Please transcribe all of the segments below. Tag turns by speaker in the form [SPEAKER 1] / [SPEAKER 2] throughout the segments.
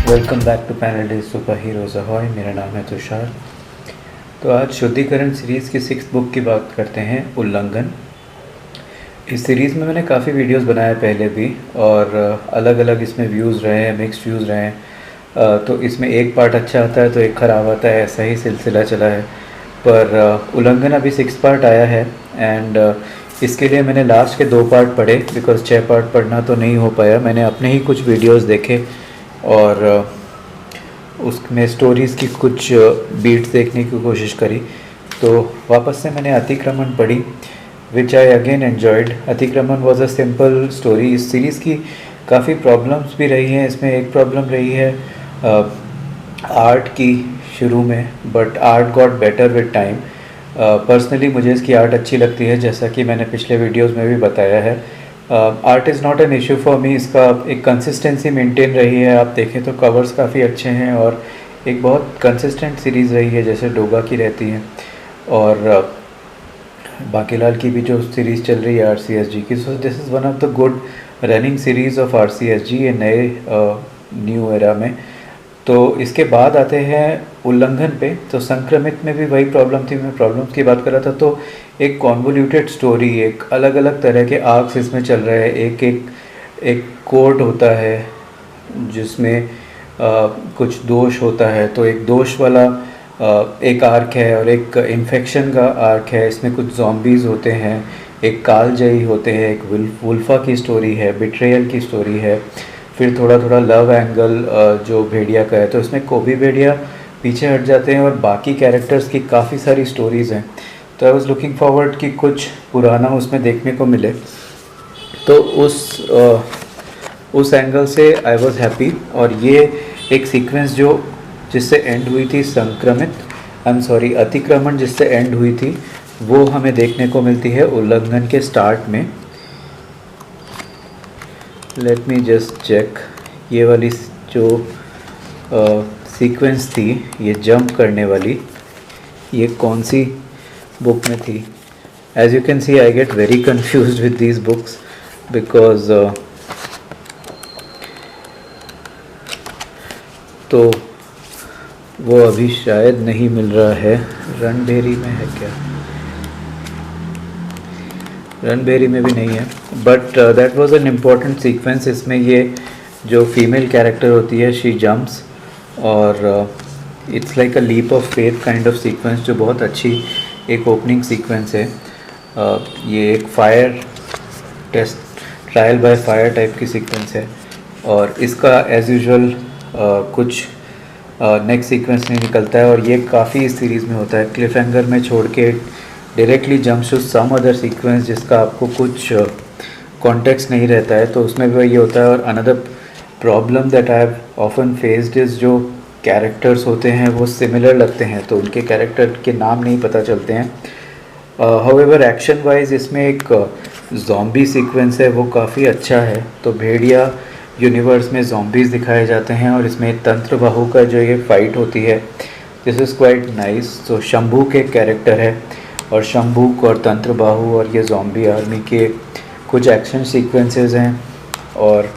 [SPEAKER 1] Welcome back to panel day super heroes ahoy. मेरा नाम है तुषार। तो आज शुद्धिकरण सीरीज़ की 6th बुक की बात करते हैं, उल्लंघन। इस सीरीज़ में मैंने काफ़ी वीडियोस बनाए पहले भी, और अलग अलग इसमें व्यूज़ रहे हैं, मिक्स्ड व्यूज़ रहे हैं। तो इसमें एक पार्ट अच्छा आता है तो एक ख़राब आता है, ऐसा ही सिलसिला चला है। पर उल्लंघन अभी 6th पार्ट आया है, एंड इसके लिए मैंने लास्ट के 2 पार्ट पढ़े, बिकॉज़ 6 पार्ट पढ़ना तो नहीं हो पाया। मैंने अपने ही कुछ वीडियोस देखे और उसमें स्टोरीज़ की कुछ बीट्स देखने की कोशिश करी। तो वापस से मैंने अतिक्रमण पढ़ी, विच आई अगेन एन्जॉयड। अतिक्रमण वॉज अ सिंपल स्टोरी। इस सीरीज़ की काफ़ी प्रॉब्लम्स भी रही हैं। इसमें एक प्रॉब्लम रही है आर्ट की शुरू में, but art got better with time. Personally मुझे इसकी आर्ट अच्छी लगती है, जैसा कि मैंने पिछले वीडियोज़ में भी बताया है। Art is not an issue for me. इसका एक कंसिस्टेंसी मेंटेन रही है। आप देखें तो कवर्स काफ़ी अच्छे हैं और एक बहुत कंसिस्टेंट सीरीज़ रही है, जैसे डोगा की रहती है। और बाकीलाल की भी जो सीरीज़ चल रही है RCSG की, so this is one of the good running series of RCSG ये नए न्यू एरा में। तो इसके बाद आते हैं उल्लंघन पे। तो संक्रमित में भी वही प्रॉब्लम थी, मैं प्रॉब्लम्स की बात कर रहा था। तो एक कॉन्वोल्यूटेड स्टोरी, एक अलग अलग तरह के आर्क्स इसमें चल रहे हैं। एक कोर्ट होता है जिसमें कुछ दोष होता है, तो एक दोष वाला एक आर्क है, और एक इन्फेक्शन का आर्क है। इसमें कुछ ज़ॉम्बीज़ होते हैं, एक कालजयी होते हैं, एक वुल्फा की स्टोरी है, बिट्रेयल की स्टोरी है। फिर थोड़ा थोड़ा लव एंगल जो भेड़िया का है, तो इसमें कोबी भेड़िया पीछे हट जाते हैं और बाकी कैरेक्टर्स की काफ़ी सारी स्टोरीज़ हैं। तो आई वॉज़ लुकिंग फॉरवर्ड कि कुछ पुराना उसमें देखने को मिले। तो उस एंगल से आई वॉज़ हैप्पी। और ये एक सीक्वेंस जिससे एंड हुई थी अतिक्रमण जिससे एंड हुई थी, वो हमें देखने को मिलती है उल्लंघन के स्टार्ट में। लेट मी जस्ट चेक, ये वाली जो सीक्वेंस थी, ये जंप करने वाली, ये कौन सी बुक में थी? As you can see I get very confused with these books because तो वो अभी शायद नहीं मिल रहा है। रणभेरी में है क्या? रणभेरी में भी नहीं है, but that was an important sequence. इसमें ये जो फीमेल कैरेक्टर होती है, शी जंप्स, और it's like a leap of faith kind of sequence, जो बहुत अच्छी एक ओपनिंग सीक्वेंस है। ये एक fire test, trial by fire type की सीक्वेंस है, और इसका एज यूजुअल कुछ नेक्स्ट सीक्वेंस नहीं निकलता है। और ये काफ़ी इस सीरीज़ में होता है, क्लिफ हैंगर में छोड़ के directly jumps to some other sequence जिसका आपको कुछ कॉन्टेक्स्ट नहीं रहता है, तो उसमें भी वही होता है। और another problem that I have often faced is जो कैरेक्टर्स होते हैं वो सिमिलर लगते हैं, तो उनके कैरेक्टर के नाम नहीं पता चलते हैं। हाउएवर एक्शन वाइज इसमें एक ज़ॉम्बी सीक्वेंस है, वो काफ़ी अच्छा है। तो भेड़िया यूनिवर्स में ज़ॉम्बीज़ दिखाए जाते हैं, और इसमें तंत्र बाहु का जो ये फाइट होती है, दिस इज़ क्वाइट नाइस। तो शंभू के कैरेक्टर है, और शंभू और तंत्र बाहु और ये ज़ॉम्बी आर्मी के कुछ एक्शन सीक्वेंसेस हैं। और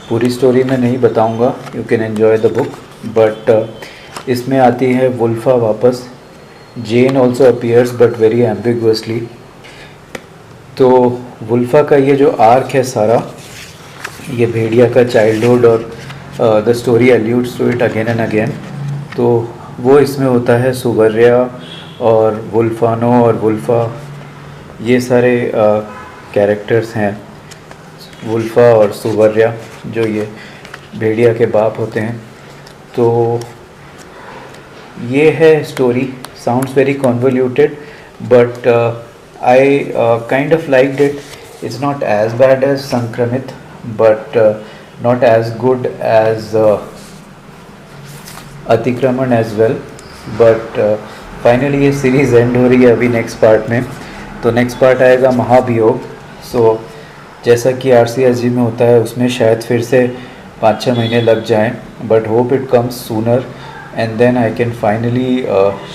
[SPEAKER 1] पूरी स्टोरी मैं नहीं बताऊंगा, you can enjoy the book. But इसमें आती है वुल्फा वापस। जेन ऑल्सो अपीयर्स बट वेरी एम्बिगुअसली। तो वुल्फा का ये जो आर्क है सारा, ये भेड़िया का चाइल्डहुड, और the story alludes to it again and again. तो वो इसमें होता है सुवर्या और वुल्फानो और वुल्फा, ये सारे कैरेक्टर्स हैं। वुल्फा और सुवर्या जो ये भेड़िया के बाप होते हैं। तो ये है story. Sounds very convoluted, but I kind of liked it. It's not as bad as संक्रमित, but not as good as अतिक्रमण as well. but finally ये सीरीज़ एंड हो रही है अभी नेक्स्ट पार्ट में। तो नेक्स्ट पार्ट आएगा महाभियोग। सो जैसा कि RCSG में होता है, उसमें शायद फिर से 5-6 महीने लग जाएं, but hope it comes sooner, and then I can finally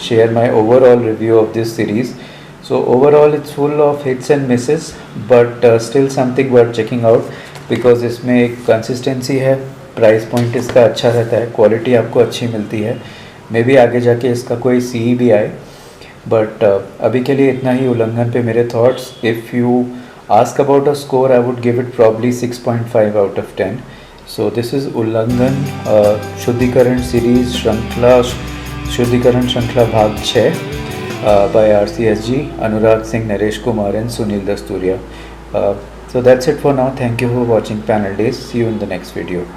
[SPEAKER 1] share my overall review of this series. So overall it's full of hits and misses, but still something worth checking out, because इसमें एक consistency है, price point इसका अच्छा रहता है, quality आपको अच्छी मिलती है। मे बी आगे जाके इसका कोई सी भी आए, बट अभी के लिए इतना ही उल्लंघन पे मेरे thoughts. If you ask about a score, I would give it probably 6.5 out of 10। So this is उल्लंघन शुद्धिकरण सीरीज श्रृंखला, शुद्धिकरण श्रृंखला भाग 6 by RCSG, Anurag Singh, Naresh Kumar and Sunil Dasturia. So that's it for now. Thank you for watching Panel Days. See you in the next video.